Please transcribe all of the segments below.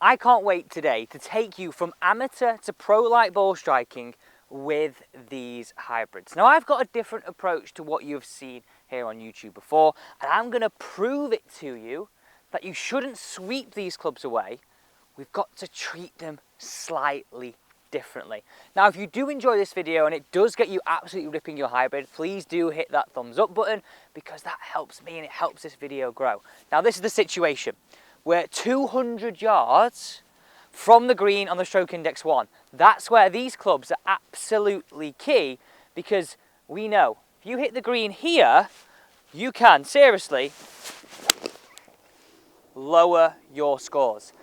I can't wait today to take you from amateur to pro-like ball striking with these hybrids. Now I've got a different approach to what you've seen here on YouTube before, and I'm going to prove it to you that you shouldn't sweep these clubs away. We've got to treat them slightly differently. Now if you do enjoy this video and it does get you absolutely ripping your hybrid, please do hit that thumbs up button, because that helps me and it helps this video grow. Now this is the situation. We're 200 yards from the green on the stroke index 1. That's where these clubs are absolutely key, because we know if you hit the green here, you can seriously lower your scores.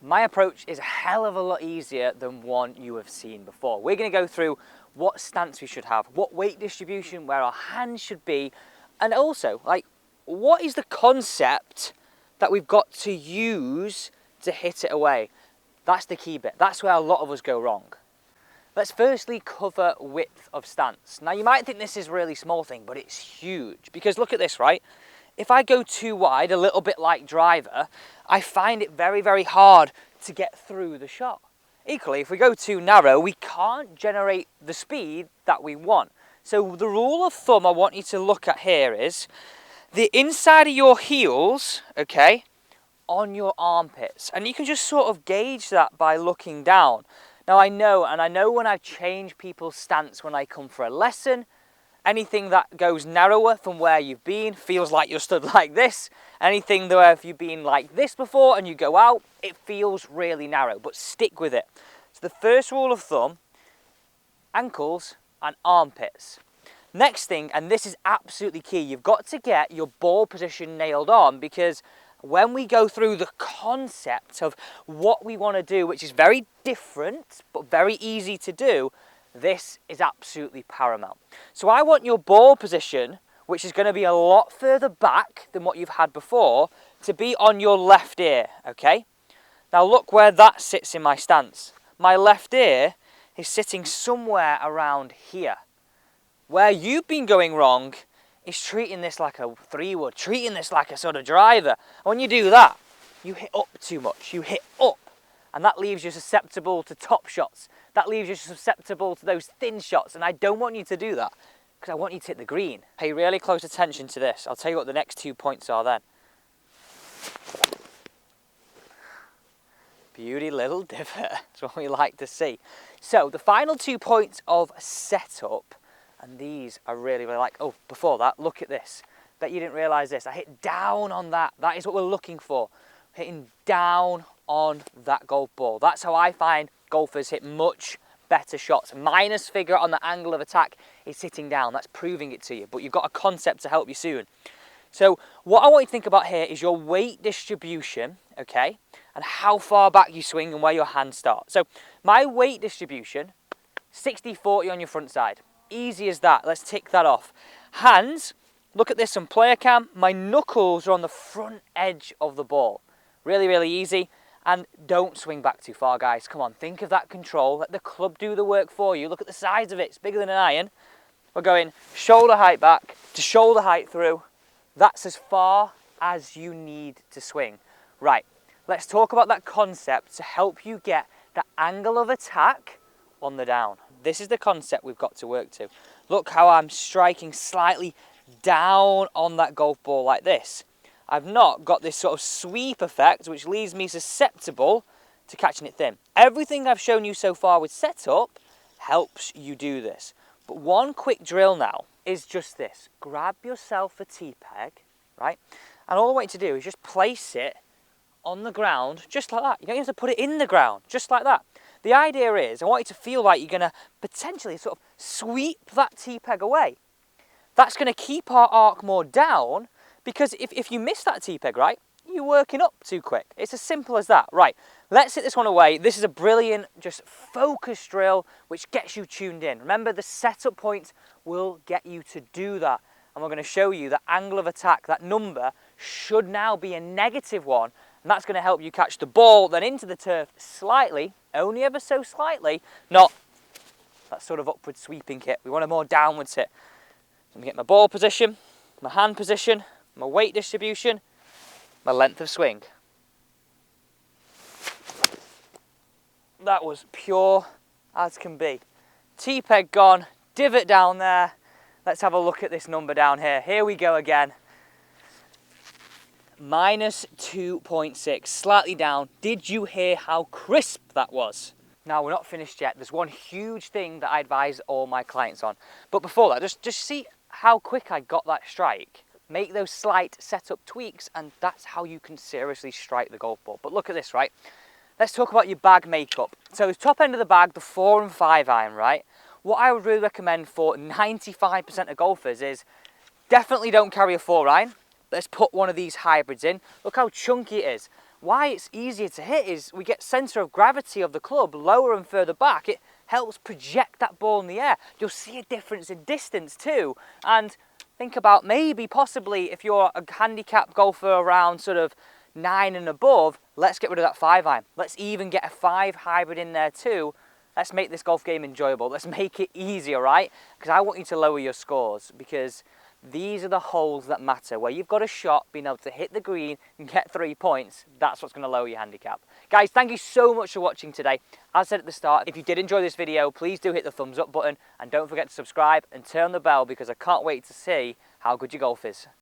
My approach is a hell of a lot easier than one you have seen before. We're going to go through what stance we should have, what weight distribution, where our hands should be, and also, like, what is the concept that we've got to use to hit it away. That's the key bit. That's where a lot of us go wrong. Let's firstly cover width of stance. Now you might think this is a really small thing, but it's huge, because look at this, right? If I go too wide, a little bit like driver, I find it very, very hard to get through the shot. Equally, if we go too narrow, we can't generate the speed that we want. So the rule of thumb I want you to look at here is the inside of your heels, okay, on your armpits. And you can just sort of gauge that by looking down. Now I know when I change people's stance when I come for a lesson, anything that goes narrower from where you've been feels like you're stood like this. Anything where if you've been like this before and you go out, it feels really narrow, but stick with it. So the first rule of thumb, ankles and armpits. Next thing, and this is absolutely key, you've got to get your ball position nailed on, because when we go through the concept of what we want to do, which is very different but very easy to do, this is absolutely paramount. So I want your ball position, which is going to be a lot further back than what you've had before, to be on your left ear, okay? Now look where that sits in my stance. My left ear is sitting somewhere around here. Where you've been going wrong is treating this like a 3-wood, treating this like a sort of driver. And when you do that, you hit up too much. You hit up, and that leaves you susceptible to top shots. That leaves you susceptible to those thin shots, and I don't want you to do that, because I want you to hit the green. Pay really close attention to this. I'll tell you what the next 2 points are then. Beauty little divot. That's what we like to see. So the final 2 points of setup, and these are really, really like, oh, before that, look at this. Bet you didn't realise this. I hit down on that. That is what we're looking for. Hitting down on that golf ball. That's how I find golfers hit much better shots. Minus figure on the angle of attack is sitting down. That's proving it to you. But you've got a concept to help you soon. So what I want you to think about here is your weight distribution, okay? And how far back you swing and where your hands start. So my weight distribution, 60-40 on your front side. Easy as that. Let's tick that off. Hands, look at this on player cam. My knuckles are on the front edge of the ball. Really, really easy. And don't swing back too far, guys. Come on, think of that control. Let the club do the work for you. Look at the size of it. It's bigger than an iron. We're going shoulder height back to shoulder height through. That's as far as you need to swing. Right, let's talk about that concept to help you get the angle of attack on the down. This is the concept we've got to work to. Look how I'm striking slightly down on that golf ball like this. I've not got this sort of sweep effect, which leaves me susceptible to catching it thin. Everything I've shown you so far with setup helps you do this. But one quick drill now is just this. Grab yourself a tee peg, right? And all I want you to do is just place it on the ground, just like that. You don't have to put it in the ground, just like that. The idea is, I want you to feel like you're going to potentially sort of sweep that tee peg away. That's going to keep our arc more down, because if you miss that tee peg, right, you're working up too quick. It's as simple as that. Right, let's hit this one away. This is a brilliant, just focus drill, which gets you tuned in. Remember, the setup point will get you to do that. And we're going to show you the angle of attack. That number should now be a -1. And that's going to help you catch the ball then into the turf slightly, only ever so slightly, not that sort of upward sweeping hit. We want a more downwards hit. So I'm getting my ball position, my hand position, my weight distribution, my length of swing. that was pure as can be. T-peg gone, divot down there. Let's have a look at this number down here. Here we go again. -2.6, slightly down. Did you hear how crisp that was? Now, we're not finished yet. There's one huge thing that I advise all my clients on. But before that, just see how quick I got that strike. Make those slight setup tweaks, and that's how you can seriously strike the golf ball. But look at this, right? Let's talk about your bag makeup. So the top end of the bag, the 4 and 5 iron, right? What I would really recommend for 95% of golfers is definitely don't carry a 4 iron. Let's put one of these hybrids in. Look how chunky it is. Why it's easier to hit is we get centre of gravity of the club lower and further back. It helps project that ball in the air. You'll see a difference in distance too. And think about maybe possibly if you're a handicap golfer around sort of 9 and above, let's get rid of that 5 iron. Let's even get a 5 hybrid in there too. Let's make this golf game enjoyable. Let's make it easier, right? Because I want you to lower your scores, because these are the holes that matter. Where you've got a shot, being able to hit the green and get 3 points, that's what's going to lower your handicap. Guys, thank you so much for watching today. As I said at the start, if you did enjoy this video, please do hit the thumbs up button and don't forget to subscribe and turn on the bell, because I can't wait to see how good your golf is.